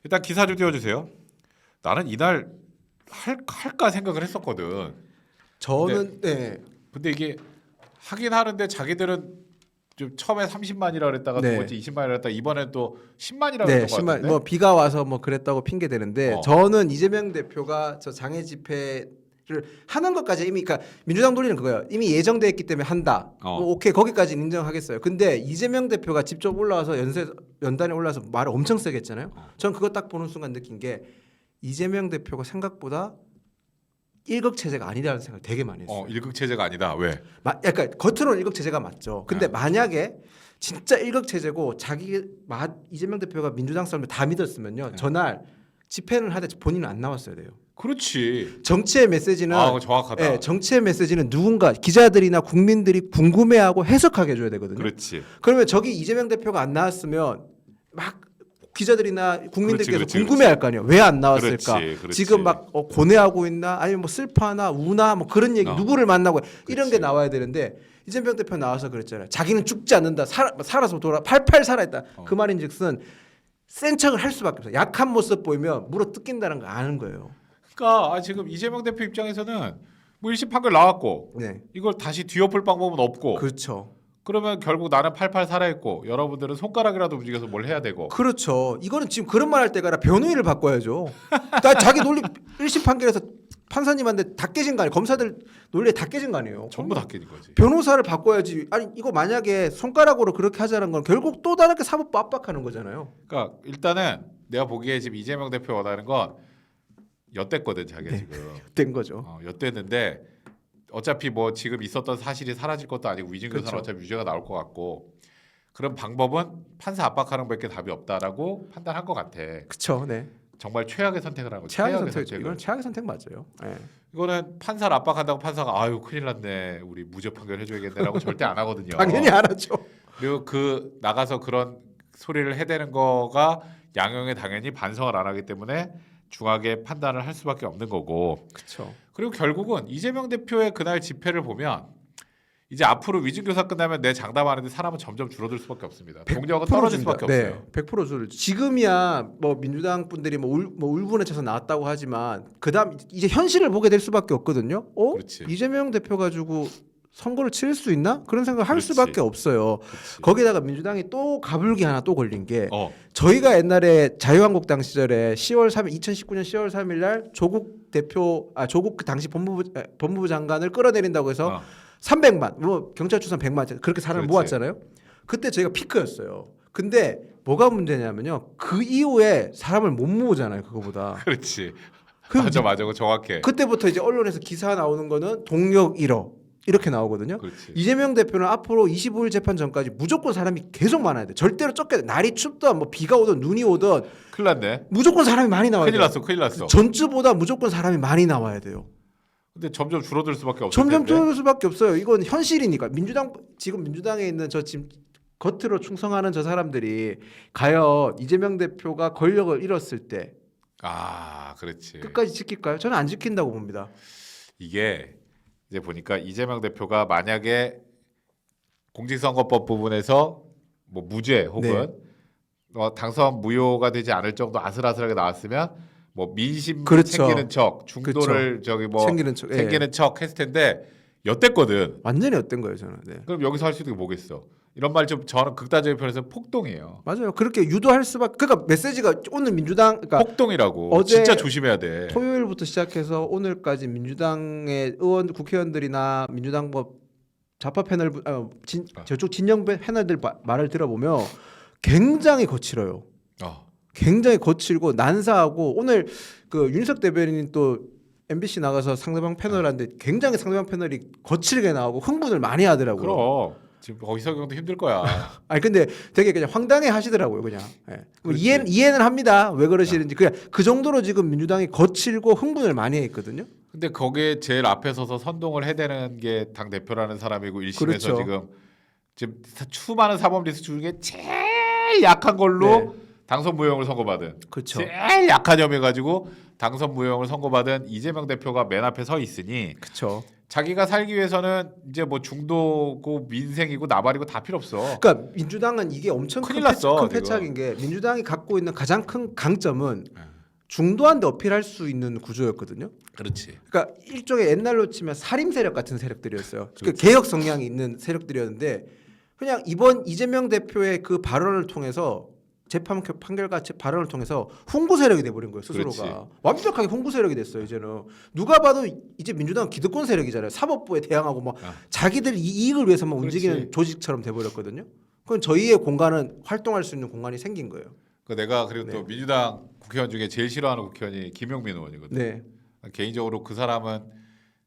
일단 기사 좀 띄워주세요. 나는 이날 할까 생각을 했었거든. 저는 네. 근데 이게 하긴 하는데 자기들은 좀 처음에 30만이라 그랬다가 네. 두 번째 20만이라 그랬다가 이번에 또 10만이라 네, 그랬던 것 같은데. 뭐 비가 와서 뭐 그랬다고 핑계 대는데 저는 이재명 대표가 저 장애 집회를 하는 것까지 이미 그러니까 민주당 논리는 그거예요. 이미 예정돼 있기 때문에 한다. 뭐 오케이 거기까지 인정하겠어요. 근데 이재명 대표가 직접 올라와서 연단에 올라와서 말을 엄청 세게 했잖아요. 전 그거 딱 보는 순간 느낀 게 이재명 대표가 생각보다 일극 체제가 아니라는 생각을 되게 많이 했어요. 일극 체제가 아니다. 왜? 약간 겉으로는 일극 체제가 맞죠. 근데 만약에 진짜 일극 체제고 이재명 대표가 민주당 사람들 다 믿었으면요. 전날 집회는 하되 본인은 안 나왔어야 돼요. 그렇지. 정치의 메시지는 그거 정확하다. 예, 정치의 메시지는 누군가 기자들이나 국민들이 궁금해하고 해석하게 해줘야 되거든요. 그렇지. 그러면 저기 이재명 대표가 안 나왔으면 막 기자들이나 국민들께서 그렇지. 궁금해할 거 아니에요. 왜 안 나왔을까? 그렇지. 지금 막 고뇌하고 있나? 아니면 뭐 슬퍼하나? 우나? 뭐 그런 얘기 누구를 만나고 이런 게 나와야 되는데 이재명 대표 나와서 그랬잖아요. 자기는 죽지 않는다. 살아서 팔팔 살아있다. 그 말인즉슨 센 척을 할 수밖에 없어요. 약한 모습 보이면 물어 뜯긴다는 거 아는 거예요. 그러니까 지금 이재명 대표 입장에서는 뭐 1심 판결 나왔고 네, 이걸 다시 뒤엎을 방법은 없고 그렇죠. 그러면 결국 나는 팔팔 살아있고 여러분들은 손가락이라도 움직여서 뭘 해야 되고. 그렇죠. 이거는 지금 그런 말 할 때가 아니라 변호인을 바꿔야죠. 나 자기 논리 1심 판결에서 판사님한테 다 깨진 거 아니에요. 검사들 논리에 다 깨진 거 아니에요. 전부 다 깨진 거지. 변호사를 바꿔야지. 아니 이거 만약에 손가락으로 그렇게 하자는 건 결국 또 다르게 사법부 압박하는 거잖아요. 그러니까 일단은 내가 보기에 지금 이재명 대표 원하는 건 엿됐거든 자기가 지금. 된 거죠. 엿됐는데 어차피 뭐 지금 있었던 사실이 사라질 것도 아니고 위증교사는 그렇죠. 어차피 유죄가 나올 것 같고 그런 방법은 판사 압박하는 것밖에 답이 없다라고 판단한 것 같아. 그렇죠. 네. 정말 최악의 선택을 한 거죠. 최악의 선택. 이건 최악의 선택 맞아요. 네. 이거는 판사를 압박한다고 판사가 아유 큰일 났네 우리 무죄 판결 해줘야겠네라고 절대 안 하거든요. 당연히 안 하죠. 그리고 그 나가서 그런 소리를 해대는 거가 양형에 당연히 반성을 안 하기 때문에 중하게 판단을 할 수밖에 없는 거고. 그렇죠. 그리고 결국은 이재명 대표의 그날 집회를 보면 이제 앞으로 위증교사 끝나면 내 장담하는데 사람은 점점 줄어들 수밖에 없습니다. 동력은 떨어질 수밖에 없어요. 100% 줄. 지금이야 뭐 민주당 분들이 뭐 울분에 차서 나왔다고 하지만 그다음 이제 현실을 보게 될 수밖에 없거든요. 그렇지. 이재명 대표 가지고 선거를 치를 수 있나? 그런 생각을 할 그렇지. 수밖에 없어요. 그렇지. 거기다가 민주당이 또 가불기 하나 또 걸린 게 저희가 저희가 옛날에 자유한국당 시절에 2019년 10월 3일 날 조국 그 당시 법무부 장관을 끌어내린다고 해서 300만 뭐 경찰 추산 100만 그렇게 사람을 그렇지. 모았잖아요. 그때 저희가 피크였어요. 근데 뭐가 문제냐면요. 그 이후에 사람을 못 모으잖아요. 그거보다. 그렇지. 맞아 그거 정확해. 그때부터 이제 언론에서 기사 나오는 거는 동력 1호 이렇게 나오거든요. 그렇지. 이재명 대표는 앞으로 25일 재판 전까지 무조건 사람이 계속 많아야 돼. 절대로 쫓겨야 돼. 날이 춥든 뭐 비가 오든 눈이 오든 큰일 났네. 무조건 사람이 많이 나와야 돼. 큰일 났어. 전주보다 무조건 사람이 많이 나와야 돼요. 근데 점점 줄어들 수밖에 없을 점점 텐데. 줄어들 수밖에 없어요. 이건 현실이니까. 지금 민주당에 있는 지금 겉으로 충성하는 저 사람들이 과연 이재명 대표가 권력을 잃었을 때 그렇지. 끝까지 지킬까요? 저는 안 지킨다고 봅니다. 이게 이제 보니까 이재명 대표가 만약에 공직선거법 부분에서 뭐 무죄 혹은 당선 무효가 되지 않을 정도 아슬아슬하게 나왔으면 뭐 민심 그렇죠. 챙기는 척 중도를 챙기는 척, 챙기는 척 했을 텐데 엿됐거든. 완전히 어떤 거예요, 저는. 네. 그럼 여기서 할 수 있는 게 뭐겠어? 이런 말 좀 저는 극단적인 편에서 폭동이에요. 맞아요. 그렇게 유도할 수밖에. 그러니까 메시지가 오늘 민주당 그러니까 폭동이라고. 어제 진짜 조심해야 돼. 토요일부터 시작해서 오늘까지 민주당의 국회의원들이나 민주당 뭐 좌파 패널 저쪽 진영 패널들 말을 들어보면 굉장히 거칠어요. 굉장히 거칠고 난사하고 오늘 그 윤석 대변인이 또 MBC 나가서 상대방 패널한테 굉장히 상대방 패널이 거칠게 나오고 흥분을 많이 하더라고요. 그럼 지금 거기서 경도 힘들 거야. 아니 근데 되게 그냥 황당해 하시더라고요, 그냥. 뭐 이해는 합니다. 왜 그러시는지 그냥 그 정도로 지금 민주당이 거칠고 흥분을 많이 했거든요. 근데 거기에 제일 앞에 서서 선동을 해대는 게 당 대표라는 사람이고 1심에서 그렇죠. 지금 수많은 사법 리스트 중에 제일 약한 걸로 당선 무효형을 선고받은. 그렇죠. 제일 약한 혐의 가지고 당선 무효형을 선고받은 이재명 대표가 맨 앞에 서 있으니 그렇죠. 자기가 살기 위해서는 이제 뭐 중도고 민생이고 나발이고 다 필요 없어. 그러니까 민주당은 이게 엄청 큰일 났어, 큰 지금. 패착인 게 민주당이 갖고 있는 가장 큰 강점은 중도한테 어필할 수 있는 구조였거든요. 그렇지. 그러니까 일종의 옛날로 치면 살림 세력 같은 세력들이었어요. 그 그렇지. 개혁 성향이 있는 세력들이었는데 그냥 이번 이재명 대표의 그 발언을 통해서 재판 판결과 발언을 통해서 홍보 세력이 돼버린 거예요. 스스로가 그렇지. 완벽하게 홍보 세력이 됐어요. 이제는 누가 봐도 이제 민주당은 기득권 세력이잖아요. 사법부에 대항하고 뭐 자기들 이익을 위해서만 그렇지. 움직이는 조직처럼 돼버렸거든요. 그럼 저희의 공간은 활동할 수 있는 공간이 생긴 거예요. 그 내가 그리고 또 네. 민주당 국회의원 중에 제일 싫어하는 국회의원이 김용민 의원이거든. 네, 개인적으로 그 사람은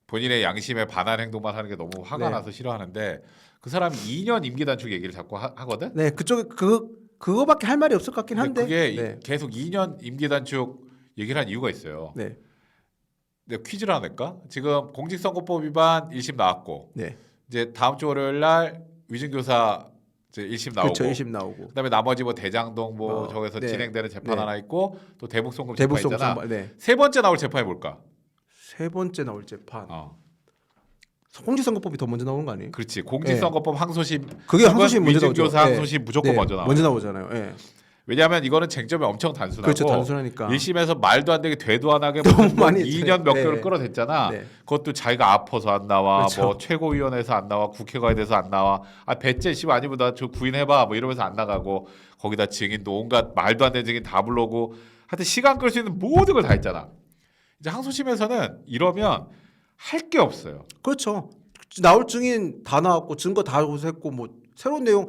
본인의 양심에 반한 행동만 하는 게 너무 화가 네. 나서 싫어하는데 그 사람이 2년 임기 단축 얘기를 자꾸 하거든. 네 그쪽에 그거밖에 할 말이 없을 것 같긴 근데 한데. 그게 네, 계속 2년 임기 단축 얘기를 한 이유가 있어요. 네, 내가 퀴즈를 하나 낼까? 지금 공직선거법 위반 1심 나왔고 네. 이제 다음 주 월요일 날 위증교사 이제 1심 나오고 그렇죠. 1심 나오고. 그다음에 나머지 뭐 대장동 뭐 저기서 네. 진행되는 재판 네. 하나 있고 또 대북송금 대북 재판 있잖아. 송금. 네. 세 번째 나올 재판이 뭘까? 세 번째 나올 재판. 어. 공직선거법이 더 먼저 나오는 거 아니에요? 그렇지. 공직선거법 항소심 그게 항소심 먼저 나오죠. 위증교사 네. 항소심 무조건 네, 먼저 나와. 먼저 나오잖아요. 예. 왜냐하면 이거는 쟁점이 엄청 단순하고 그렇죠. 단순하니까. 1심에서 말도 안 되게 되도 안 하게 너무 무슨 뭐 많이 2년 몇 네. 개월 끌어댔잖아. 네. 그것도 자기가 아파서 안 나와, 그렇죠. 뭐 최고위원회에서 안 나와, 국회가 돼서 안 나와. 아 배째 씨 아니면 나 저 구인해봐, 뭐 이러면서 안 나가고 거기다 증인도 온갖 말도 안 되는 증인 다 불러오고 하여튼 시간 끌 수 있는 모든 걸 다 했잖아. 이제 항소심에서는 이러면 할 게 없어요. 그렇죠. 나올 증인 다 나왔고 증거 다 조사했고 뭐 새로운 내용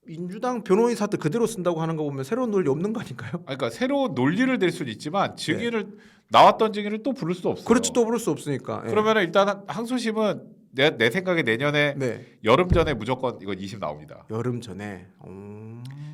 민주당 변호인 사태 그대로 쓴다고 하는 거 보면 새로운 논리 없는 거 아닌가요? 아니, 그러니까 새로운 논리를 낼 수는 있지만 증인을 나왔던 증인을 또 부를 수 없어요. 그렇지 또 부를 수 없으니까. 예. 그러면 일단 항소심은 내 생각에 내년에 네. 여름 전에 무조건 이건 2심 나옵니다. 여름 전에.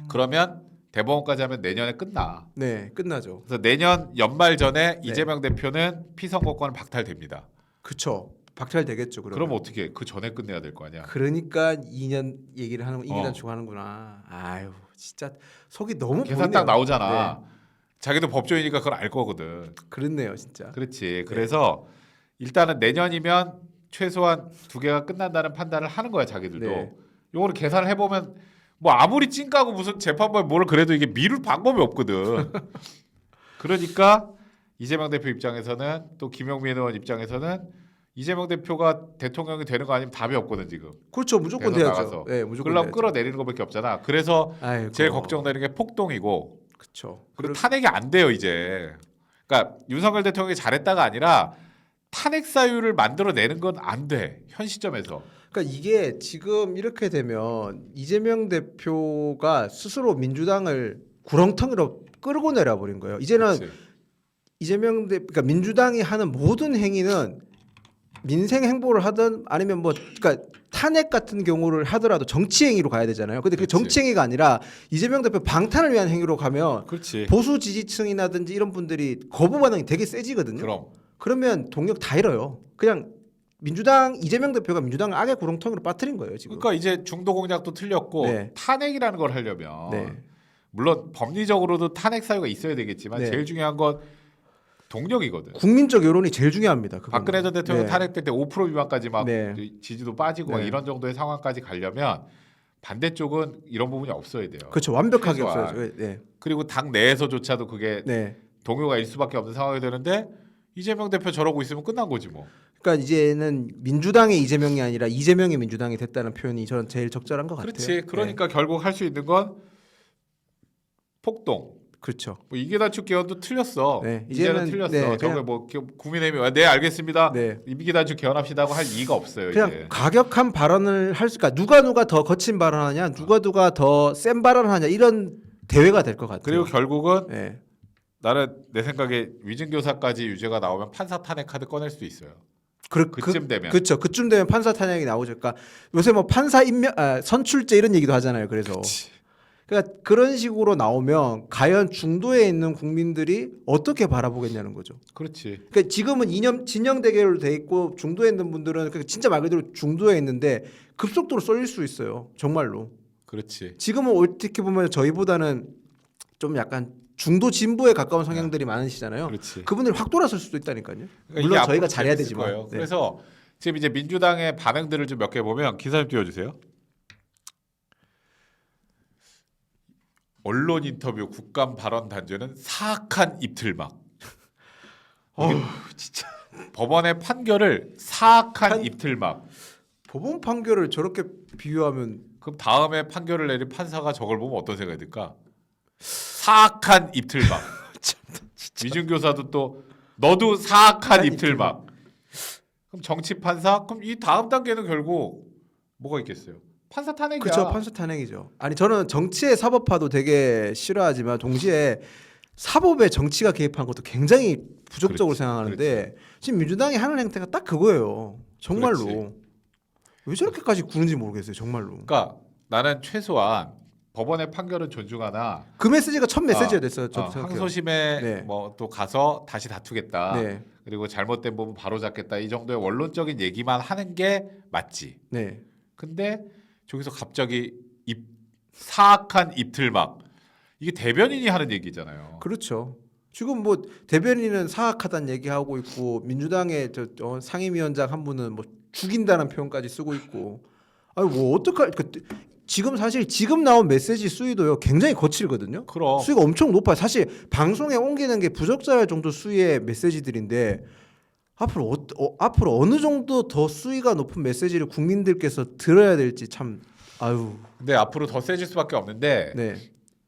그러면 대법원까지 하면 내년에 끝나. 네, 끝나죠. 그래서 내년 연말 전에 네. 이재명 대표는 피선거권 박탈됩니다. 그렇죠. 박탈되겠죠. 그럼 어떻게 해? 그 전에 끝내야 될 거 아니야. 그러니까 2년 얘기를 하는 2년 어. 단축하는구나. 아유, 진짜 속이 너무 계산 보이네요. 딱 나오잖아. 네. 자기도 법조인이니까 그걸 알 거거든. 그렇네요, 진짜. 그렇지. 그래서 일단은 내년이면 최소한 2개가 끝난다는 판단을 하는 거야 자기들도. 네. 요거를 계산을 해보면 뭐 아무리 찐까고 무슨 재판부에 뭐를 그래도 이게 미룰 방법이 없거든. 그러니까 이재명 대표 입장에서는 또 김용민 의원 입장에서는 이재명 대표가 대통령이 되는 거 아니면 답이 없거든 지금. 그렇죠, 무조건 대선 돼야죠. 나가서. 네, 무조건 그러려면 돼야죠. 끌어내리는 것밖에 없잖아. 그래서 아이고. 제일 걱정되는 게 폭동이고 그렇죠. 그리고 탄핵이 안 돼요 이제. 그러니까 윤석열 대통령이 잘했다가 아니라 탄핵 사유를 만들어내는 건 안 돼. 현 시점에서. 그러니까 이게 지금 이렇게 되면 이재명 대표가 스스로 민주당을 구렁텅이로 끌고 내려 버린 거예요. 이제는 그치. 이재명 그러니까 민주당이 하는 모든 행위는 민생 행보를 하든 아니면 뭐 그러니까 탄핵 같은 경우를 하더라도 정치 행위로 가야 되잖아요. 근데 그 그렇지. 정치 행위가 아니라 이재명 대표 방탄을 위한 행위로 가면 그렇지. 보수 지지층이라든지 이런 분들이 거부 반응이 되게 세지거든요. 그럼. 그러면 동력 다 잃어요. 그냥 민주당 이재명 대표가 민주당을 악의 구렁텅이로 빠뜨린 거예요 지금. 그러니까 이제 중도 공약도 틀렸고 네. 탄핵이라는 걸 하려면 네. 물론 법리적으로도 탄핵 사유가 있어야 되겠지만 네. 제일 중요한 건 동력이거든. 국민적 여론이 제일 중요합니다. 그거는. 박근혜 전 대통령 네. 탄핵될 때 5% 미만까지 막 네. 지지도 빠지고 막 네. 이런 정도의 상황까지 가려면 반대쪽은 이런 부분이 없어야 돼요. 그렇죠. 완벽하게 최소한. 없어요. 네. 그리고 당 내에서조차도 그게 네. 동요가 일 수밖에 없는 상황이 되는데 이재명 대표 저러고 있으면 끝난 거지 뭐. 그러니까 이제는 민주당의 이재명이 아니라 이재명의 민주당이 됐다는 표현이 저는 제일 적절한 것 같아요. 그렇지. 그러니까 결국 할 수 있는 건 폭동. 그렇죠. 뭐 이게 단축 개헌도 틀렸어. 네, 이제는 이제는, 틀렸어. 네, 저게 그냥- 뭐 국민의힘이 네 알겠습니다. 네. 이게 단축 개헌합시다고 할 이의가 없어요. 그냥 이제. 가격한 발언을 할 수가 누가 더 거친 발언하냐, 누가 더 센 발언하냐 이런 대회가 될 것 같아요. 그리고 결국은 네. 나는 내 생각에 위증교사까지 유죄가 나오면 판사 탄핵 카드 꺼낼 수도 있어요. 그쯤 되면. 그렇죠. 그쯤 되면 판사 탄핵이 나오죠. 그러니까 요새 뭐 판사 선출제 이런 얘기도 하잖아요. 그래서 그러니까 그런 식으로 나오면 과연 중도에 있는 국민들이 어떻게 바라보겠냐는 거죠. 그렇지. 그러니까 지금은 진영 대결로 돼 있고 중도에 있는 분들은 그러니까 진짜 말 그대로 중도에 있는데 급속도로 쏠릴 수 있어요. 정말로. 그렇지. 지금은 어떻게 보면 저희보다는 좀 약간 중도 진보에 가까운 성향들이 많으시잖아요. 그렇지. 그분들이 확 돌아설 수도 있다니까요. 그러니까 물론 이게 저희가 앞으로 잘해야 재밌을 되지만. 거예요. 네. 그래서 지금 이제 민주당의 반응들을 좀 몇 개 보면 기사 좀 띄워주세요. 언론 인터뷰 국감 발언 단죄는 사악한 입틀막. 진짜 법원의 판결을 사악한 한- 입틀막. 법원 판결을 저렇게 비유하면 그럼 다음에 판결을 내린 판사가 저걸 보면 어떤 생각이 들까? 사악한 입틀막. 위준교사도 또 너도 사악한 입틀막. 그럼 정치 판사? 그럼 이 다음 단계는 결국 뭐가 있겠어요? 판사 탄핵이야. 그렇죠. 판사 탄핵이죠. 아니 저는 정치의 사법화도 되게 싫어하지만 동시에 사법에 정치가 개입한 것도 굉장히 부적적으로 그렇지, 생각하는데 지금 민주당이 하는 행태가 딱 그거예요. 정말로. 그렇지. 왜 저렇게까지 구는지 모르겠어요. 정말로. 그러니까 나는 최소한 법원의 판결은 존중하나 그 메시지가 첫 메시지가 됐어요. 저도 생각해요. 항소심에 네. 뭐 또 가서 다시 다투겠다. 네. 그리고 잘못된 부분 바로 잡겠다. 이 정도의 원론적인 얘기만 하는 게 맞지. 네. 근데 저기서 갑자기 사악한 입틀막. 이게 대변인이 하는 얘기잖아요. 그렇죠. 지금 뭐 대변인은 사악하다는 얘기하고 있고 민주당의 상임위원장 한 분은 뭐 죽인다는 표현까지 쓰고 있고. 아니 뭐 어떡할 지금 사실 지금 나온 메시지 수위도요 굉장히 거칠거든요. 그럼 수위가 엄청 높아요. 사실 방송에 옮기는 게 부적절할 정도 수위의 메시지들인데 앞으로 어느 정도 더 수위가 높은 메시지를 국민들께서 들어야 될지 참 아유. 근데 앞으로 더 세질 수밖에 없는데 네.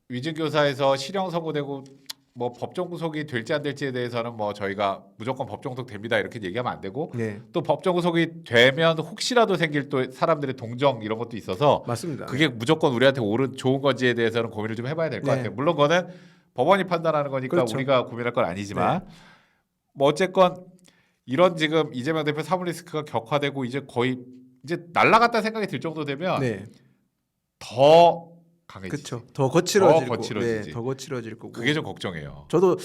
위증교사에서 실형 선고되고 뭐 법정 구속이 될지 안 될지에 대해서는 뭐 저희가 무조건 법정 구속 됩니다 이렇게 얘기하면 안 되고 네. 또 법정 구속이 되면 혹시라도 생길 또 사람들의 동정 이런 것도 있어서 맞습니다. 그게 무조건 우리한테 옳은 좋은 건지에 대해서는 고민을 좀 해봐야 될 것 네. 같아요. 물론 그거는 법원이 판단하는 거니까 그렇죠. 우리가 고민할 건 아니지만 뭐 어쨌건 이런 지금 이재명 대표 사법 리스크가 격화되고 이제 거의 이제 날라갔다 생각이 들 정도 되면 네. 더 강해지지. 그렇죠. 더 거칠어질 더 거칠어지지. 네, 더 거칠어질 거고. 그게 좀 걱정해요. 저도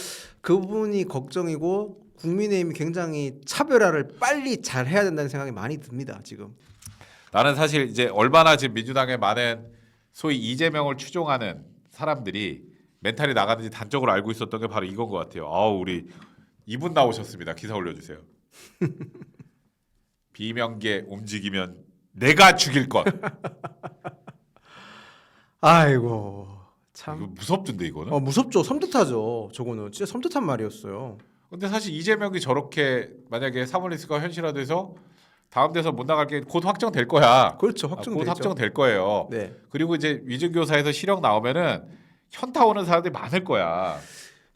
그 부분이 걱정이고 국민의힘이 굉장히 차별화를 빨리 잘 해야 된다는 생각이 많이 듭니다. 지금. 나는 사실 이제 얼마나 지금 민주당의 많은 소위 이재명을 추종하는 사람들이 멘탈이 나가는지 단적으로 알고 있었던 게 바로 이건 것 같아요. 우리 이분 나오셨습니다. 기사 올려주세요. 비명계 움직이면 내가 죽일 것. 아이고 이거 참. 무섭던데 이거는. 무섭죠. 섬뜩하죠. 저거는 진짜 섬뜩한 말이었어요. 근데 사실 이재명이 저렇게 만약에 사물리스크가 현실화돼서 다음 대선 못 나갈 게 곧 확정될 거야. 그렇죠. 곧 확정되죠. 확정될 거예요. 네. 그리고 이제 위증교사에서 실형 나오면은 현타 오는 사람들이 많을 거야.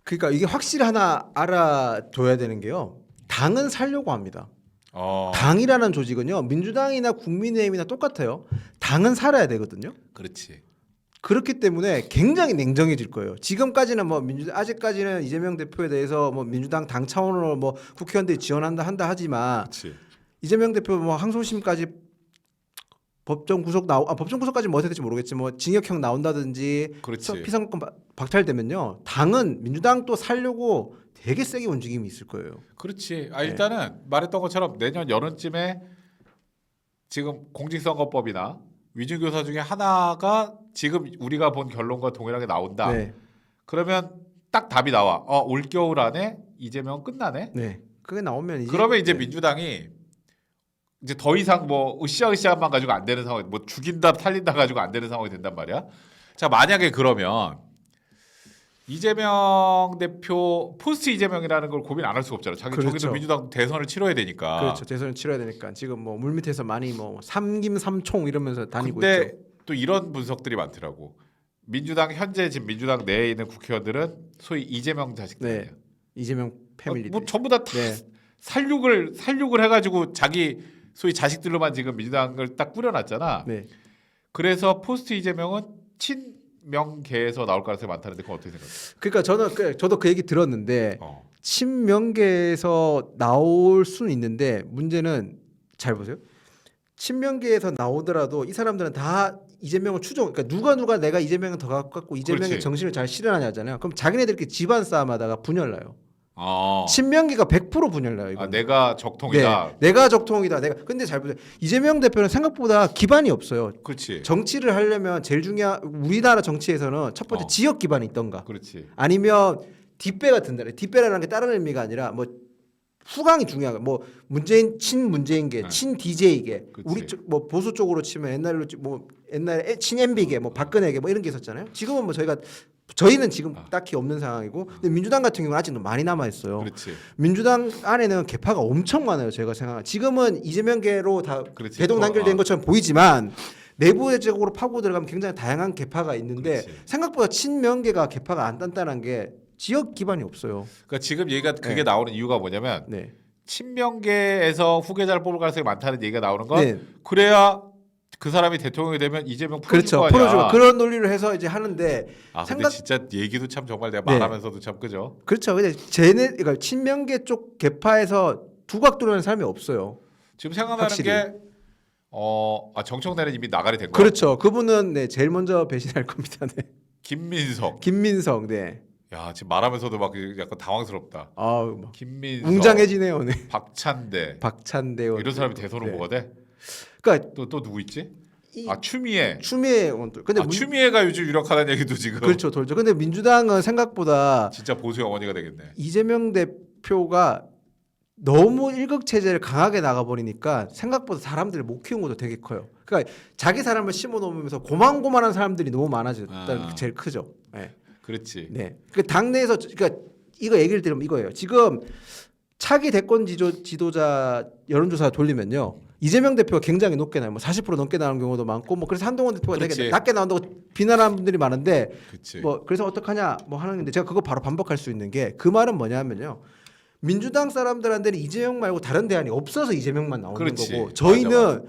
그러니까 이게 확실히 하나 알아둬야 되는 게요. 당은 살려고 합니다. 당이라는 조직은요. 민주당이나 국민의힘이나 똑같아요. 당은 살아야 되거든요. 그렇지. 그렇기 때문에 굉장히 냉정해질 거예요. 지금까지는 뭐 아직까지는 이재명 대표에 대해서 뭐 민주당 당 차원으로 뭐 국회의원들이 지원한다 한다 하지만 그렇지. 이재명 대표 뭐 항소심까지 법정 구속까지 뭐 어떻게 될지 모르겠지 뭐 징역형 나온다든지 그렇지. 피선권 박탈되면요 당은 민주당 또 살려고 되게 세게 움직임이 있을 거예요. 그렇지. 일단은 말했던 것처럼 내년 여름쯤에 지금 공직선거법이나 위증교사 중에 하나가 지금 우리가 본 결론과 동일하게 나온다. 네, 그러면 딱 답이 나와. 올 겨울 안에 이재명 끝나네. 네. 그게 나오면 이제 그러면 이제 네. 민주당이 이제 더 이상 뭐 으쌰으쌰만 가지고 안 되는 상황, 뭐 죽인다 살린다 가지고 안 되는 상황이 된단 말이야. 자 만약에 그러면 이재명 대표 포스트 이재명이라는 걸 고민 안 할 수가 없잖아. 그렇죠. 저기도 민주당 대선을 치러야 되니까. 그렇죠. 대선을 치러야 되니까 지금 뭐 물밑에서 많이 뭐 삼김삼총 이러면서 다니고 근데 있죠. 또 이런 분석들이 많더라고. 민주당 현재 지금 민주당 내에 있는 국회의원들은 소위 이재명 자식들이야. 네. 이재명 패밀리. 뭐 전부 다 네. 살육을 해가지고 자기 소위 자식들로만 지금 민주당을 딱 꾸려놨잖아. 네. 그래서 포스트 이재명은 친명계에서 나올 가능성이 많다는데 그건 어떻게 생각해? 그러니까 저도 그 얘기 들었는데 친명계에서 나올 수는 있는데 문제는 잘 보세요. 친명계에서 나오더라도 이 사람들은 다 이재명을 그러니까 누가 내가 이재명을 더 가깝고 이재명의 그렇지. 정신을 잘 실현하냐잖아요. 그럼 자기네들끼리 집안 싸움하다가 분열나요. 친명계가 100% 분열나요. 이거. 내가 적통이다. 네, 내가 적통이다. 내가 근데 잘 보세요. 이재명 대표는 생각보다 기반이 없어요. 그렇지. 정치를 하려면 제일 중요한 우리나라 정치에서는 첫 번째 지역 기반이 있던가. 그렇지. 아니면 뒷배가 든다. 뒷배라는 게 다른 의미가 아니라 뭐 후광이 중요한 뭐 문재인 친문재인계, 친 DJ계, 우리 쪽 뭐 보수 쪽으로 치면 옛날에 친 MB계, 뭐 박근혜계 뭐 이런 게 있었잖아요. 지금은 뭐 저희는 지금 딱히 없는 상황이고, 근데 민주당 같은 경우는 아직도 많이 남아 있어요. 그렇지. 민주당 안에는 개파가 엄청 많아요. 제가 생각. 지금은 이재명계로 다 그렇지. 배동 단결된 것처럼 보이지만 내부적으로 파고 들어가면 굉장히 다양한 개파가 있는데 그렇지. 생각보다 친명계가 개파가 안 단단한 게 지역 기반이 없어요. 그러니까 지금 얘기가 그게 네. 나오는 이유가 뭐냐면 네. 친명계에서 후계자를 뽑을 가능성이 많다는 얘기가 나오는 건 네. 그래야 그 사람이 대통령이 되면 이재명 풀어줄 그렇죠. 거 아니야. 풀어주고 그런 논리를 해서 이제 하는데 근데 생각- 진짜 얘기도 참 정말 내가 네. 말하면서도 참 그죠. 그렇죠. 근데 그러니까 친명계 쪽 개파에서 두각 뚫는 사람이 없어요. 지금 생각나는 확실히. 게 정청래는 이미 나가리 된 거야. 그렇죠. 그분은 네, 제일 먼저 배신할 겁니다. 네. 김민석. 김민석, 네. 야 지금 말하면서도 막 약간 당황스럽다. 막 김민석. 웅장해지네요, 네. 박찬대. 박찬대 이런 사람이 대선 네. 후보가 돼? 그러니까 또 누구 있지? 이 추미애. 추미애 의원도. 근데 추미애가 요즘 유력하다는 얘기도 지금. 그렇죠, 돌죠. 근데 민주당은 생각보다 진짜 보수 어머니가 되겠네. 이재명 대표가 너무 일극 체제를 강하게 나가버리니까 생각보다 사람들을 못 키운 것도 되게 커요. 그러니까 자기 사람을 심어놓으면서 고만고만한 사람들이 너무 많아졌다는 게 제일 크죠. 네. 그렇지. 네. 그 당내에서 그러니까 이거 얘기를 들으면 이거예요. 지금 차기 대권 지도자 여론조사 돌리면요. 이재명 대표가 굉장히 높게 나요. 뭐 40% 넘게 나오는 경우도 많고, 뭐 그래서 한동훈 대표가 되게 그렇지. 낮게 나온다고 비난하는 분들이 많은데, 그치. 뭐 그래서 어떡하냐 뭐 하는데 제가 그거 바로 반박할 수 있는 게 그 말은 뭐냐면요. 민주당 사람들한테는 이재명 말고 다른 대안이 없어서 이재명만 나오는 그렇지. 거고, 저희는 맞아.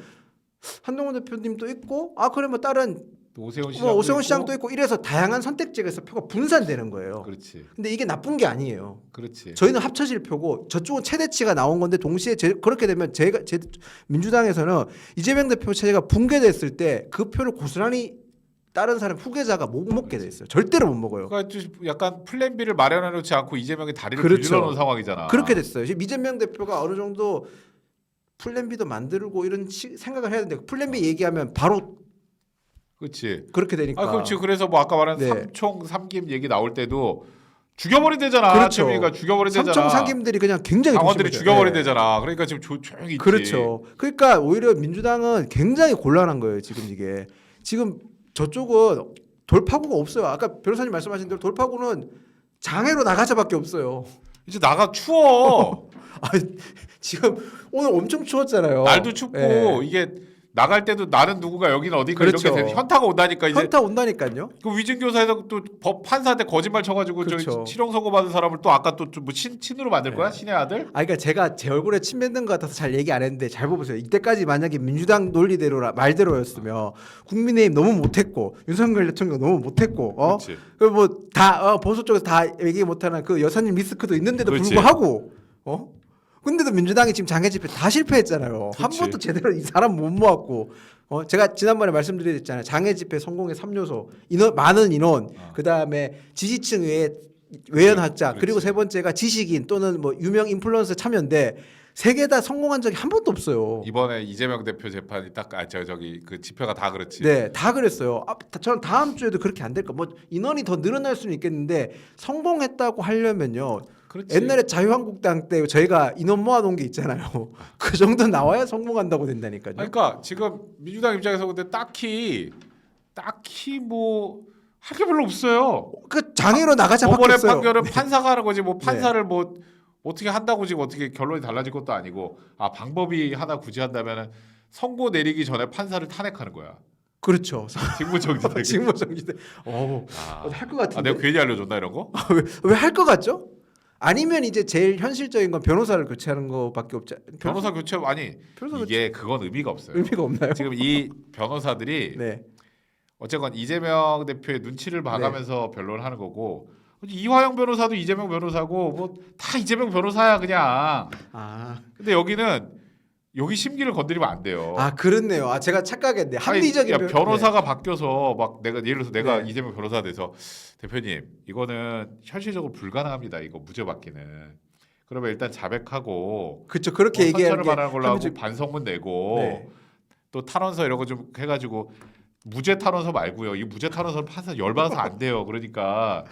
한동훈 대표님도 있고, 그래 뭐 다른 또 오세훈 뭐 오세훈 시장도 있고 이래서 다양한 선택지에서 표가 분산되는 거예요. 그렇지. 근데 이게 나쁜 게 아니에요. 그렇지. 저희는 합쳐질 표고 저쪽은 최대치가 나온 건데 동시에 그렇게 되면 민주당에서는 이재명 대표 체제가 붕괴됐을 때 그 표를 고스란히 다른 사람 후계자가 못 먹게 돼 있어요. 절대로 못 먹어요. 그러니까 좀 약간 플랜 B를 마련해 놓지 않고 이재명이 다리를 그렇죠. 들여 놓은 상황이잖아. 그렇게 됐어요. 지금 이재명 대표가 어느 정도 플랜 B도 만들고 이런 생각을 해야 되는데 플랜 B 얘기하면 바로 그렇지. 그렇게 되니까. 그렇지. 그래서 뭐 아까 말한 네. 삼총 삼김 얘기 나올 때도 죽여버린대잖아. 그렇죠. 추미애가 죽여버린대잖아. 삼총 상김들이 그냥 굉장히 당원들이 조심해요. 죽여버린대잖아. 그러니까 지금 조용히 있지. 그렇죠. 그러니까 오히려 민주당은 굉장히 곤란한 거예요. 지금 이게 지금 저쪽은 돌파구가 없어요. 아까 변호사님 말씀하신 대로 돌파구는 장애로 나가자밖에 없어요. 이제 나가 추워. 지금 오늘 엄청 추웠잖아요. 날도 춥고 예. 이게 나갈 때도 나는 누구가 여기는 어디가 그렇죠. 이렇게 되는 현타가 온다니까 이제. 현타 온다니까요. 그 위증교사에서 또 법 판사한테 거짓말 쳐가지고 그렇죠. 저 실형 선고 받은 사람을 또 아까 또뭐 친으로 만들 거야? 신의 아들? 그러니까 제가 제 얼굴에 침 뱉는 것 같아서 잘 얘기 안 했는데 잘 보세요. 이때까지 만약에 민주당 논리대로 말대로였으면 국민의힘 너무 못했고 윤석열 대통령 너무 못했고 그렇지. 그뭐다 보수 쪽에서 다 얘기 못하는 그 여사님 리스크도 있는데도 그렇지. 불구하고 근데도 민주당이 지금 장애 집회 다 실패했잖아요. 한 그렇지. 번도 제대로 이 사람 못 모았고 제가 지난번에 말씀드렸잖아요. 장애 집회 성공의 3요소 많은 인원 그다음에 지지층 외연학자 그렇지. 그리고 세 번째가 지식인 또는 뭐 유명 인플루언서 참여인데 세 개 다 성공한 적이 한 번도 없어요. 이번에 이재명 대표 재판이 딱 저기 그 집회가 다 그렇지. 네, 다 그랬어요. 저는 다음 주에도 그렇게 안 될까? 뭐 인원이 더 늘어날 수는 있겠는데 성공했다고 하려면요. 그렇지. 옛날에 자유한국당 때 저희가 인원 모아놓은 게 있잖아요. 그 정도 나와야 성공한다고 된다니까요. 그러니까 지금 민주당 입장에서 근데 딱히 뭐 할 게 별로 없어요. 그 장애로 나가자 법원의 바뀌었어요. 판결은 판사가 하는 거지 뭐 판사를 뭐 어떻게 한다고 지금 어떻게 결론이 달라질 것도 아니고 방법이 하나 굳이 한다면은 선고 내리기 전에 판사를 탄핵하는 거야. 그렇죠. 직무정지. 직무정지돼. 할것 같은데. 내가 괜히 알려줬나 이런 거? 왜 할 것 같죠? 아니면 이제 제일 현실적인 건 변호사를 교체하는 거밖에 없지. 변호사 교체 변호사 이게 그건 의미가 없어요. 의미가 없나요? 지금 이 변호사들이 네. 어쨌건 이재명 대표의 눈치를 봐가면서 변론을 하는 거고 이화영 변호사도 이재명 변호사고 뭐 다 이재명 변호사야 그냥. 근데 여기는 여기 심기를 건드리면 안 돼요. 아 그렇네요. 아 제가 착각했네. 합리적인 아니, 야, 표- 변호사가 바뀌어서 막 내가 예를 들어서 내가 네. 이재명 변호사 돼서 대표님 이거는 현실적으로 불가능합니다. 이거 무죄 받기는. 그러면 일단 자백하고 그렇죠. 그렇게 얘기하는 선처를 게 말하는 걸로 하고 합리적- 반성문 내고 네. 또 탈원서 이런 거 좀 해가지고 무죄 탈원서 말고요. 이 무죄 탈원서는 파서 열받아서 안 돼요. 그러니까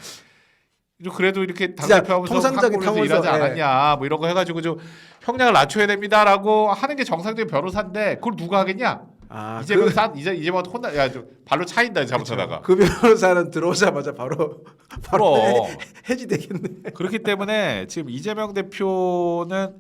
그래도 이렇게 진짜 당대표하면서 통상적인 한국에서 일하지 탐험서, 않았냐 뭐 이런 거 해가지고 좀 형량을 낮춰야 됩니다라고 하는 게 정상적인 변호사인데 그걸 누가 하겠냐? 아, 이재명 혼나 야좀 발로 차인다 잘못하다가. 그 변호사는 들어오자마자 바로 그럼. 해지되겠네. 그렇기 때문에 지금 이재명 대표는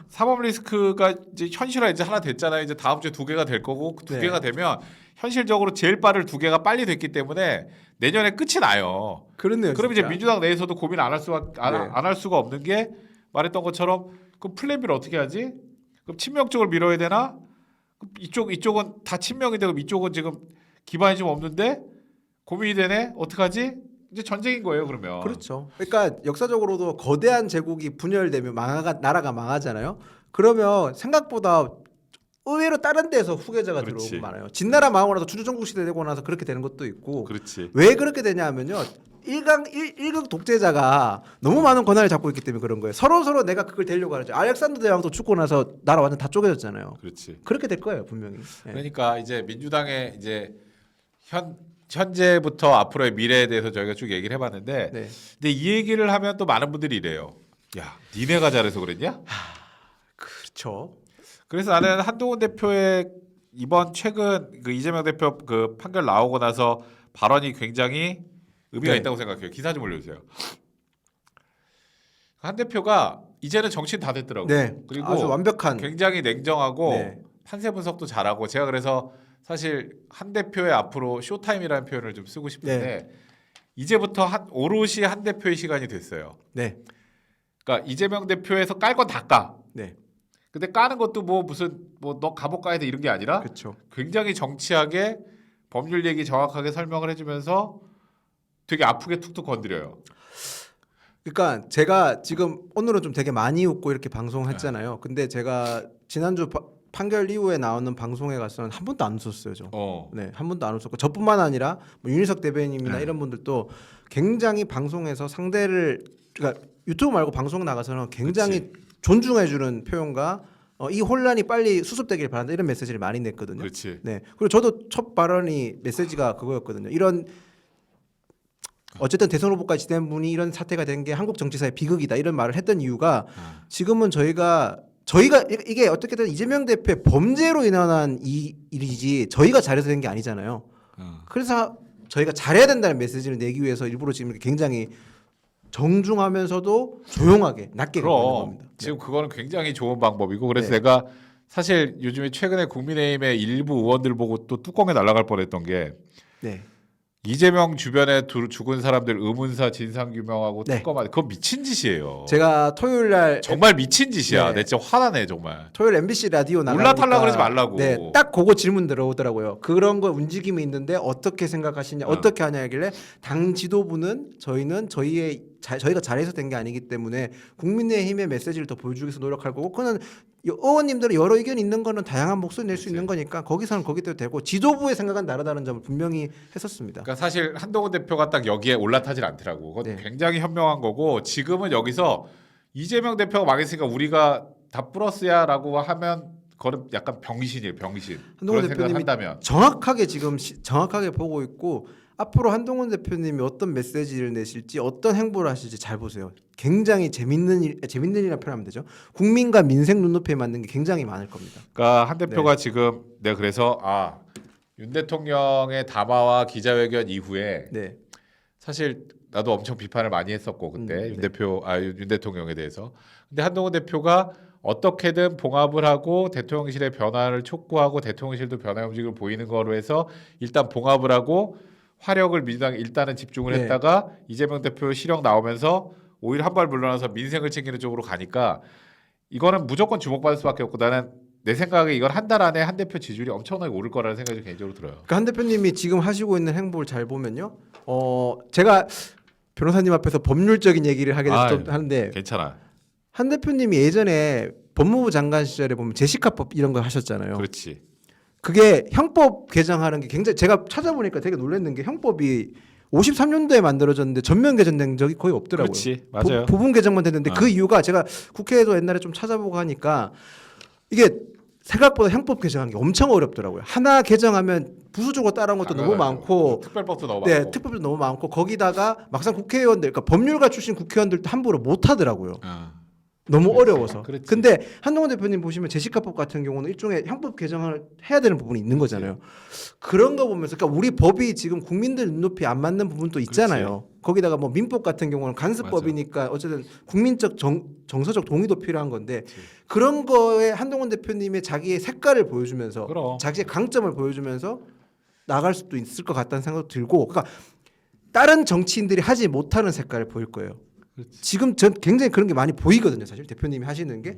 사법 리스크가 이제 현실화 이제 하나 됐잖아요. 이제 다음 주에 2개가 될 거고 그 2개가 네. 되면 현실적으로 제일 빠를 2개가 빨리 됐기 때문에 내년에 끝이 나요. 그렇네요. 그럼 진짜. 이제 민주당 내에서도 고민 안 할 수가 안 할 수가 없는 게 말했던 것처럼 그 플랜 B를 어떻게 하지? 그럼 친명 쪽을 밀어야 되나? 이쪽은 다 친명인데 그럼 이쪽은 지금 기반이 좀 없는데 고민이 되네. 어떡하지? 이제 전쟁인 거예요, 그러면. 그렇죠. 그러니까 역사적으로도 거대한 제국이 분열되면 나라가 망하잖아요. 그러면 생각보다 의외로 다른 데서 후계자가 그렇지. 들어오고 많아요. 진나라 망하고 나서 주주종국 시대 되고 나서 그렇게 되는 것도 있고. 그렇지. 왜 그렇게 되냐면요. 일극 독재자가 너무 많은 권한을 잡고 있기 때문에 그런 거예요. 서로 내가 그걸 되려고 하죠. 알렉산더 대왕도 죽고 나서 나라 완전 다 쪼개졌잖아요. 그렇지. 그렇게 될 거예요, 분명히. 예. 그러니까 이제 민주당의 이제 현재부터 앞으로의 미래에 대해서 저희가 쭉 얘기를 해봤는데, 네. 근데 이 얘기를 하면 또 많은 분들이 이래요. 야, 니네가 잘해서 그랬냐? 그렇죠. 그래서 나는 한동훈 대표의 이번 최근 그 이재명 대표 그 판결 나오고 나서 발언이 굉장히 의미가 네. 있다고 생각해요. 기사 좀 올려주세요. 한 대표가 이제는 정신 다 됐더라고요. 네. 그리고 아주 완벽한. 굉장히 냉정하고 네. 판세 분석도 잘하고 제가 그래서 사실 한 대표의 앞으로 쇼타임이라는 표현을 좀 쓰고 싶은데 이제부터 오롯이 한 대표의 시간이 됐어요. 네. 그러니까 이재명 대표에서 깔 건 다 까. 네. 근데 까는 것도 뭐 무슨 뭐 너 감옥 가야 돼 이런 게 아니라 그렇죠. 굉장히 정치하게 법률 얘기 정확하게 설명을 해주면서 되게 아프게 툭툭 건드려요. 그러니까 제가 지금 오늘은 좀 되게 많이 웃고 이렇게 방송했잖아요. 근데 제가 지난주 판결 이후에 나오는 방송에 가서는 한 번도 안 웃었어요, 저. 네, 한 번도 안 웃었고 저뿐만 아니라 뭐 윤희석 대변인이나 네. 이런 분들도 굉장히 방송에서 상대를 그러니까 유튜브 말고 방송 나가서는 굉장히 존중해주는 표현과 이 혼란이 빨리 수습되길 바란다 이런 메시지를 많이 냈거든요. 그렇지. 네, 그리고 저도 첫 발언이 메시지가 그거였거든요. 이런 어쨌든 대선 후보까지 된 분이 이런 사태가 된 게 한국 정치사의 비극이다 이런 말을 했던 이유가 지금은 저희가 이게 어떻게든 이재명 대표의 범죄로 일어난 이 일이지 저희가 잘해서 된 게 아니잖아요. 그래서 저희가 잘해야 된다는 메시지를 내기 위해서 일부러 지금 이렇게 굉장히 정중하면서도 조용하게 낮게 가고 있는 그럼 겁니다. 지금 그거는 굉장히 좋은 방법이고 그래서 네. 내가 사실 요즘에 최근에 국민의힘의 일부 의원들 보고 또 뚜껑에 날아갈 뻔했던 게 네. 이재명 주변에 죽은 사람들 의문사 진상 규명하고 네. 특검하는 그건 미친 짓이에요. 제가 토요일 날 정말 미친 짓이야. 네. 내 진짜 화나네 정말. 토요일 MBC 라디오 나가니까 올라타려고 그러지 말라고. 네, 딱 그거 질문 들어오더라고요. 그런 거 움직임이 있는데 어떻게 생각하시냐, 어떻게 하냐 하길래 당 지도부는 저희가 잘해서 된 게 아니기 때문에 국민의힘의 메시지를 더 보여주기 위해서 노력할 거고 그는 의원님들은 여러 의견이 있는 거는 다양한 목소리 낼 수 있는 거니까 거기서는 거기대로 되고 지도부의 생각은 다르다는 점을 분명히 했었습니다. 그러니까 사실 한동훈 대표가 딱 여기에 올라타질 않더라고. 그건 네. 굉장히 현명한 거고 지금은 여기서 이재명 대표가 망했으니까 우리가 다 플러스야라고 하면 그건 약간 병신이에요, 병신. 한동훈 그런 생각을 대표님이 한다면. 정확하게 지금 정확하게 보고 있고 앞으로 한동훈 대표님이 어떤 메시지를 내실지 어떤 행보를 하실지 잘 보세요. 굉장히 재밌는 일이라 표현하면 되죠. 국민과 민생 눈높이에 맞는 게 굉장히 많을 겁니다. 그러니까 한 대표가 지금 내가 그래서 윤 대통령의 담화와 기자회견 이후에 네. 사실 나도 엄청 비판을 많이 했었고 그때 윤 대통령에 대해서. 근데 한동훈 대표가 어떻게든 봉합을 하고 대통령실의 변화를 촉구하고 대통령실도 변화의 움직임을 보이는 거로 해서 일단 봉합을 하고 화력을 민주당에 일단은 집중을 네. 했다가 이재명 대표 실형 나오면서 오히려 한 발 물러나서 민생을 챙기는 쪽으로 가니까 이거는 무조건 주목받을 수밖에 없고 나는 내 생각에 이건 한 달 안에 한 대표 지지율이 엄청나게 오를 거라는 생각이 개인적으로 들어요. 그러니까 한 대표님이 지금 하시고 있는 행보를 잘 보면요. 제가 변호사님 앞에서 법률적인 얘기를 하게 돼서 좀 하는데 괜찮아. 한 대표님이 예전에 법무부 장관 시절에 보면 제시카법 이런 거 하셨잖아요. 그렇지. 그게 형법 개정하는 게 굉장히 제가 찾아보니까 되게 놀랐는 게 형법이 53년도에 만들어졌는데 전면 개정된 적이 거의 없더라고요. 그렇지. 맞아요. 부분 개정만 됐는데 그 이유가 제가 국회에도 옛날에 좀 찾아보고 하니까 이게 생각보다 형법 개정하는 게 엄청 어렵더라고요. 하나 개정하면 부수적으로 따라온 것도 너무 많고 특별법도 너무 네, 많고. 특별법도 너무 많고 거기다가 막상 국회의원들 그러니까 법률가 출신 국회의원들도 함부로 못 하더라고요. 너무 그렇지, 어려워서. 그렇지. 근데 한동훈 대표님 보시면 제시카법 같은 경우는 일종의 형법 개정을 해야 되는 부분이 있는 거잖아요. 그런 거 보면서 그러니까 우리 법이 지금 국민들 눈높이 안 맞는 부분도 있잖아요. 거기다가 뭐 민법 같은 경우는 간습법이니까 어쨌든 국민적 정서적 동의도 필요한 건데 그런 거에 한동훈 대표님의 자기의 색깔을 보여주면서 그럼. 자기의 강점을 보여주면서 나갈 수도 있을 것 같다는 생각도 들고 그러니까 다른 정치인들이 하지 못하는 색깔을 보일 거예요. 그렇지. 지금 전 굉장히 그런 게 많이 보이거든요. 사실 대표님이 하시는 게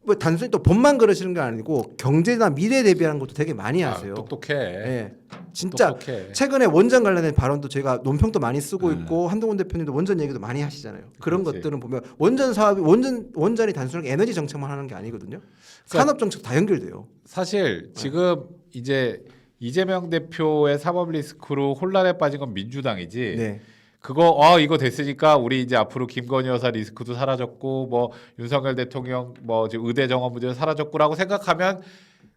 뭐 단순히 또 법만 그러시는 게 아니고 경제나 미래 대비하는 것도 되게 많이 하세요. 똑똑해. 네. 진짜 똑똑해. 최근에 원전 관련된 발언도 제가 논평도 많이 쓰고 있고 한동훈 대표님도 원전 얘기도 많이 하시잖아요. 그런 그렇지. 것들은 보면 원전 사업이 원전이 단순하게 에너지 정책만 하는 게 아니거든요. 산업 정책 다 연결돼요. 사실 지금 이제 이재명 대표의 사법 리스크로 혼란에 빠진 건 민주당이지. 네. 그거 이거 됐으니까 우리 이제 앞으로 김건희 여사 리스크도 사라졌고 뭐 윤석열 대통령 뭐 지금 의대 정원 문제도 사라졌고라고 생각하면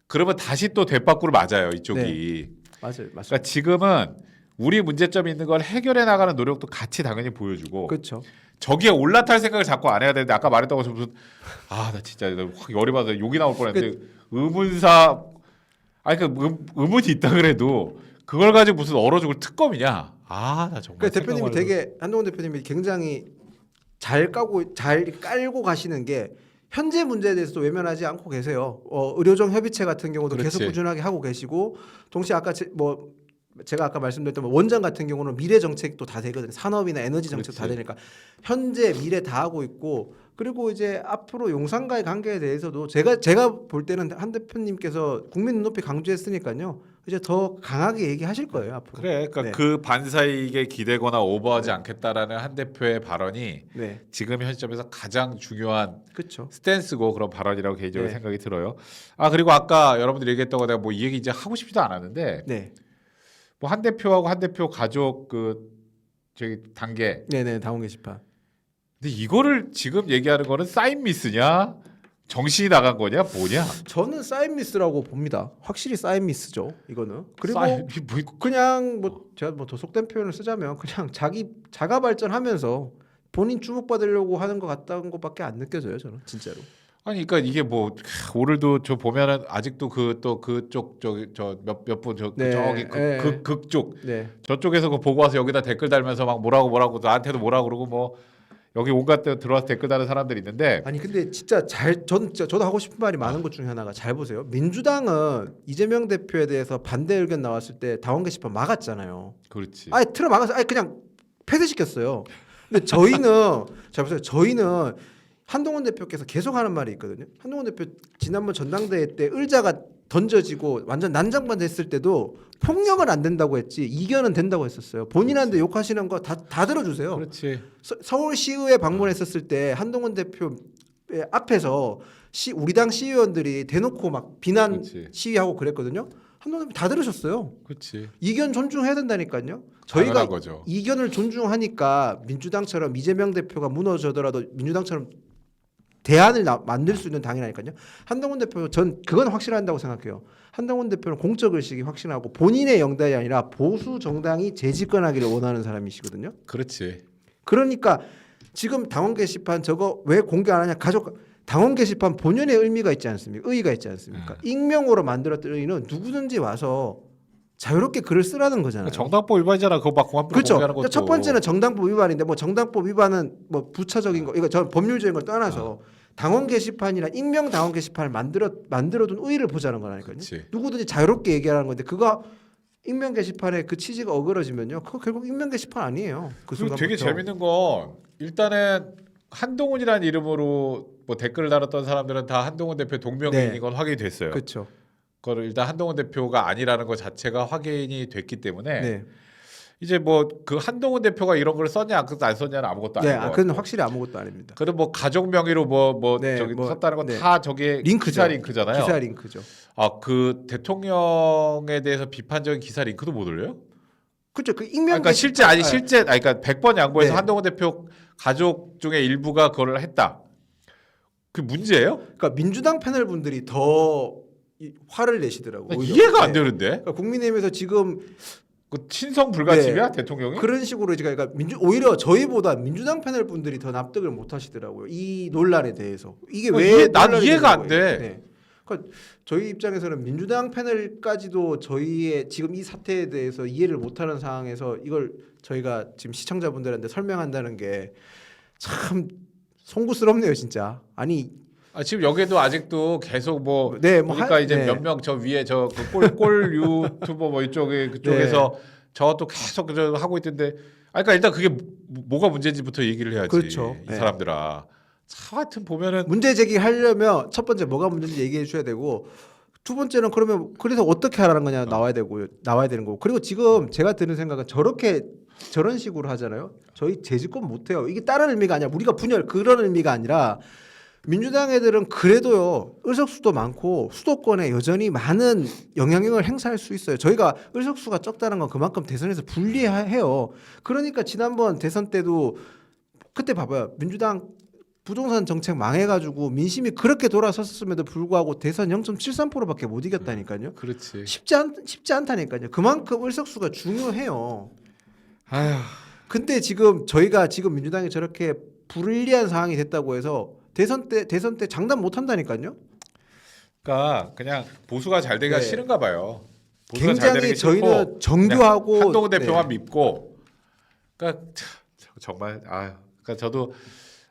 그러면 다시 또 뒷바꾸로 맞아요 이쪽이. 맞아요, 맞아요. 그러니까 지금은 우리 문제점이 있는 걸 해결해 나가는 노력도 같이 당연히 보여주고. 그렇죠. 저기에 올라탈 생각을 자꾸 안 해야 되는데 아까 말했던 것처럼 무슨 나 진짜 확 열이 받아 욕이 나올 뻔했는데 의문사 아니 그 의문이 있다 그래도 그걸 가지고 무슨 얼어 죽을 특검이냐. 나 정말. 그러니까 대표님이 되게 한동훈 대표님이 굉장히 잘 깔고 가시는 게 현재 문제에 대해서도 외면하지 않고 계세요. 의료정 협의체 같은 경우도 그렇지. 계속 꾸준하게 하고 계시고 동시에 아까 제가 아까 말씀드렸던 원전 같은 경우는 미래 정책도 다 되거든요. 산업이나 에너지 정책도 다 그렇지. 되니까 현재 미래 다 하고 있고 그리고 이제 앞으로 용산과의 관계에 대해서도 제가 볼 때는 한 대표님께서 국민 눈높이 강조했으니까요. 이제 더 강하게 얘기하실 거예요 앞으로. 그래, 그러니까 네. 그 반사이익에 기대거나 오버하지 않겠다라는 한 대표의 발언이 네, 지금 현 시점에서 가장 중요한 그렇죠. 스탠스고 그런 발언이라고 개인적으로 네. 생각이 들어요. 그리고 아까 여러분들이 얘기했던 거 내가 뭐 이 얘기 이제 하고 싶지도 않았는데 네, 뭐 한 대표하고 한 대표 가족 저기 단계. 네네 당원 게시판. 근데 이거를 지금 얘기하는 거는 사인 미스냐? 정신이 나간 거냐? 뭐냐? 저는 사인 미스라고 봅니다. 확실히 사인 미스죠. 이거는. 그리고 사인 뭐 그냥 제가 더 속된 표현을 쓰자면 그냥 자가 발전하면서 본인 주목받으려고 하는 것 같다는 것밖에 안 느껴져요. 저는 진짜로. 아니 그러니까 이게 뭐 오늘도 저 보면은 아직도 그쪽 저기 몇 분 네, 저기 네. 극쪽 네. 저쪽에서 그거 보고 와서 여기다 댓글 달면서 막 뭐라고 나한테도 뭐라 그러고 뭐 여기 온갖 데 들어와서 댓글 다는 사람들이 있는데 아니 근데 진짜 저도 하고 싶은 말이 많은 것 중에 하나가 잘 보세요. 민주당은 이재명 대표에 대해서 반대 의견 나왔을 때 당원 게시판 막았잖아요. 그렇지. 아예 틀어 막아서 아예 그냥 폐쇄시켰어요. 근데 저희는 잘 보세요. 저희는 한동훈 대표께서 계속 하는 말이 있거든요. 한동훈 대표 지난번 전당대회 때 의자가 던져지고 완전 난장판 됐을 때도 폭력은 안 된다고 했지 이견은 된다고 했었어요. 본인한테 욕하시는 거 다 들어주세요. 그렇지. 서울시의회 방문했었을 때 한동훈 대표 앞에서 우리 당 시의원들이 대놓고 막 비난 그렇지. 시위하고 그랬거든요. 한동훈 대표 다 들으셨어요. 그렇지. 이견 존중해야 된다니까요. 당연한 저희가 거죠. 이견을 존중하니까 민주당처럼 이재명 대표가 무너져더라도 민주당처럼 대안을 만들 수 있는 당이라니까요. 한동훈 대표 전 그건 확실한다고 생각해요. 한동훈 대표는 공적 의식이 확실하고 본인의 영달이 아니라 보수 정당이 재집권하기를 원하는 사람이시거든요. 그렇지. 그러니까 지금 당원 게시판 저거 왜 공개 안 하냐 당원 게시판 본연의 의미가 있지 않습니까? 의의가 있지 않습니까? 익명으로 만들었던 의의는 누구든지 와서 자유롭게 글을 쓰라는 거잖아요. 정당법 위반이잖아. 그거 막 함부로 그렇죠. 공개하는 것도. 첫 번째는 정당법 위반인데 뭐 정당법 위반은 뭐 부차적인 거 이거 저 법률적인 걸 떠나서 당원 게시판이나 익명 당원 게시판을 만들어둔 의의를 보자는 거라니까요. 그렇지. 누구든지 자유롭게 얘기하는 건데 그거 익명 게시판에 그 취지가 어그러지면요. 그거 결국 익명 게시판 아니에요. 그 그리고 순간부터. 되게 재밌는 건 일단은 한동훈이라는 이름으로 뭐 댓글을 달았던 사람들은 다 한동훈 대표 동명이인인 네. 건 확인이 됐어요. 그렇죠. 그거를 일단 한동훈 대표가 아니라는 것 자체가 확인이 됐기 때문에 네. 이제 뭐 그 한동훈 대표가 이런 걸 썼냐 안 썼냐는 아무것도 네, 아닌 것 그건 같고. 확실히 아무것도 아닙니다. 그럼 뭐 가족 명의로 뭐 네, 저기 뭐, 썼다는 건 네. 다 저게 링크죠. 기사 링크잖아요. 기사 링크죠. 아, 그 대통령에 대해서 비판적인 기사 링크도 못 올려요? 그렇죠. 그 익명 그러니까 실제 아니 게시판- 실제 아니 그러니까 100번 양보해서 네. 한동훈 대표 가족 중에 일부가 그걸 했다. 그 문제예요? 그러니까 민주당 패널 분들이 더 화를 내시더라고요. 오히려. 이해가 안 네. 되는데. 그러니까 국민의힘에서 지금 그 친성 불가침이야 네. 대통령이? 그런 식으로 이제 그러니까 오히려 저희보다 민주당 패널 분들이 더 납득을 못 하시더라고요. 이 논란에 대해서 이게 왜 난 논란이 이해가 되는 안 거예요? 돼. 네. 그러니까 저희 입장에서는 민주당 패널까지도 저희의 지금 이 사태에 대해서 이해를 못하는 상황에서 이걸 저희가 지금 시청자분들한테 설명한다는 게 참 송구스럽네요, 진짜. 아니. 아, 지금 여기도 아직도 계속 뭐 네, 뭐 보니까 이제 네. 몇 명 저 위에 저 꼴 유튜버 뭐 이쪽에 그쪽에서 네. 저것도 계속 하고 있던데. 아, 그러니까 일단 그게 뭐가 문제인지부터 얘기를 해야지. 그렇죠. 이 네. 사람들아. 참 하여튼 보면은 문제 제기하려면 첫 번째 뭐가 문제인지 얘기해 주셔야 되고 두 번째는 그러면 그래서 어떻게 하라는 거냐 나와야 되는 거고 그리고 지금 제가 드는 생각은 저런 식으로 하잖아요. 저희 재집권 못 해요. 이게 다른 의미가 아니라 우리가 분열 그런 의미가 아니라 민주당 애들은 그래도요 의석수도 많고 수도권에 여전히 많은 영향력을 행사할 수 있어요. 저희가 의석수가 적다는 건 그만큼 대선에서 불리해요. 그러니까 지난번 대선 때도 그때 봐봐요. 민주당 부동산 정책 망해가지고 민심이 그렇게 돌아섰음에도 불구하고 대선 0.73%밖에 못 이겼다니까요. 그렇지. 쉽지 않다니까요. 그만큼 의석수가 중요해요. 아휴. 근데 지금 저희가 지금 민주당이 저렇게 불리한 상황이 됐다고 해서 대선 때 장담 못 한다니까요. 그러니까 그냥 보수가 잘 되기가 네. 싫은가 봐요. 보수가 잘 되는 굉장히 게 싫고 저희는 정교하고 그냥 한동훈 대표만 네. 믿고. 그러니까 정말 그러니까 저도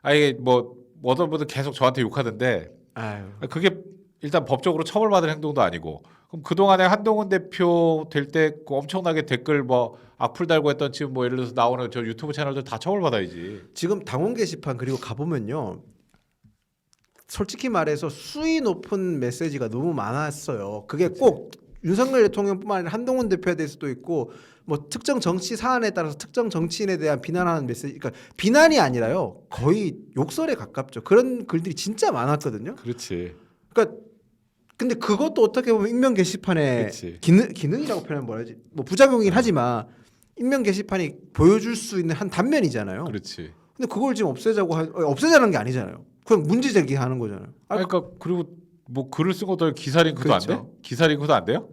이게 뭐 어떤 분들 계속 저한테 욕하던데 아유. 그게 일단 법적으로 처벌받을 행동도 아니고 그럼 그동안에 한동훈 대표 될 때 그 엄청나게 댓글 뭐 악플 달고 했던 지금 뭐 예를 들어서 나오는 저 유튜브 채널들 다 처벌받아야지. 지금 당원 게시판 그리고 가보면요. 솔직히 말해서 수위 높은 메시지가 너무 많았어요. 그게 꼭 윤석열 대통령뿐만 아니라 한동훈 대표에 대해서도 있고 뭐 특정 정치 사안에 따라서 특정 정치인에 대한 비난하는 메시지, 그러니까 비난이 아니라요 거의 욕설에 가깝죠. 그런 글들이 진짜 많았거든요. 그렇지. 그러니까 근데 그것도 어떻게 보면 익명 게시판의 그치. 기능이라고 표현하면 뭐라지? 뭐 부작용이긴 하지만 익명 게시판이 보여줄 수 있는 한 단면이잖아요. 그렇지. 근데 그걸 지금 없애자는 게 아니잖아요. 그냥 문제 제기하는 거잖아요. 그러니까 그리고 뭐 글을 쓴 것도 기사 링크도 안 돼? 그렇죠. 기사 링크도 안 돼요?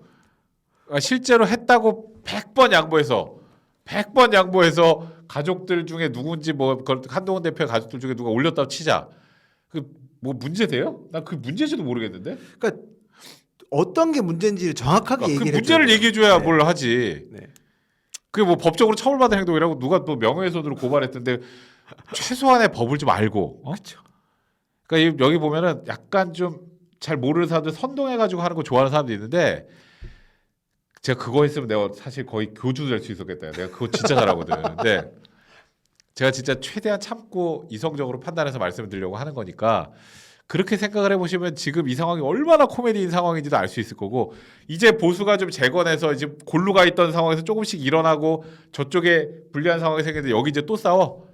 실제로 했다고 100번 양보해서 가족들 중에 누군지 뭐 한동훈 대표의 가족들 중에 누가 올렸다고 치자. 그 뭐 문제 돼요? 난 그 문제지도 모르겠는데. 그러니까 어떤 게 문제인지를 정확하게 그 얘기를 문제를 해줘야 얘기해줘야 네. 뭘 하지. 네. 그게 뭐 법적으로 처벌받은 행동이라고 누가 또 명예훼손으로 고발했던데 최소한의 법을 좀 알고. 그렇죠. 그러니까 여기 보면은 약간 좀 잘 모르는 사람들 선동해가지고 하는 거 좋아하는 사람도 있는데 제가 그거 했으면 내가 사실 거의 교주 될 수 있었겠다. 내가 그거 진짜 잘하거든. 근데 제가 진짜 최대한 참고 이성적으로 판단해서 말씀을 드리려고 하는 거니까 그렇게 생각을 해보시면 지금 이 상황이 얼마나 코미디인 상황인지도 알 수 있을 거고 이제 보수가 좀 재건해서 이제 골로 가 있던 상황에서 조금씩 일어나고 저쪽에 불리한 상황이 생기는데 여기 이제 또 싸워.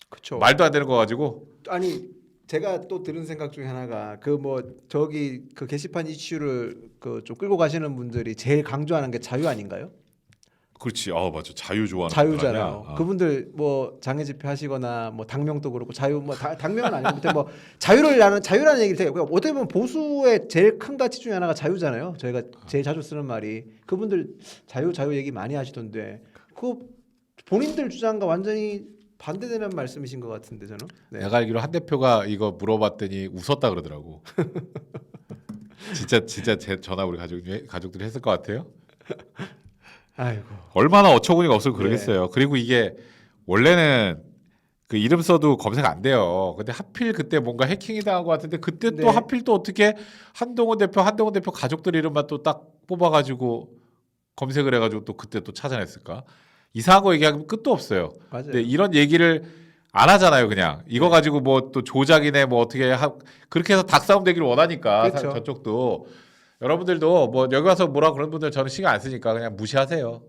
그렇죠. 말도 안 되는 거 가지고. 아니 제가 또 들은 생각 중에 하나가 그 뭐 저기 그 게시판 이슈를 그 좀 끌고 가시는 분들이 제일 강조하는 게 자유 아닌가요? 그렇지. 맞아. 자유 좋아하는 자유잖아요. 그분들 뭐 장애 집회 하시거나 뭐 당명도 그렇고 자유 뭐 당명은 아니고 아무튼 뭐 자유라는 얘기를 되게 어떻게 보면 보수의 제일 큰 가치 중에 하나가 자유잖아요. 저희가 제일 자주 쓰는 말이 그분들 자유 얘기 많이 하시던데 그 본인들 주장과 완전히 반대되는 말씀이신 것 같은데 저는. 네. 내가 알기로 한 대표가 이거 물어봤더니 웃었다 그러더라고. 진짜 제 전화 우리 가족들이 했을 것 같아요. 아이고. 얼마나 어처구니가 없으면 그러겠어요. 그리고 이게 원래는 그 이름 써도 검색 안 돼요. 근데 하필 그때 뭔가 해킹이 당한 것 같은데 그때 또 네. 하필 또 어떻게 한동훈 대표 가족들 이름만 또 딱 뽑아가지고 검색을 해가지고 또 그때 또 찾아냈을까? 이상한 거 얘기하면 끝도 없어요. 맞아요. 근데 이런 얘기를 안 하잖아요. 그냥 이거 가지고 뭐 또 조작이네 뭐 어떻게 그렇게 해서 닭싸움 되기를 원하니까 그렇죠. 저쪽도 여러분들도 뭐 여기 와서 뭐라 그런 분들 저는 신경 안 쓰니까 그냥 무시하세요.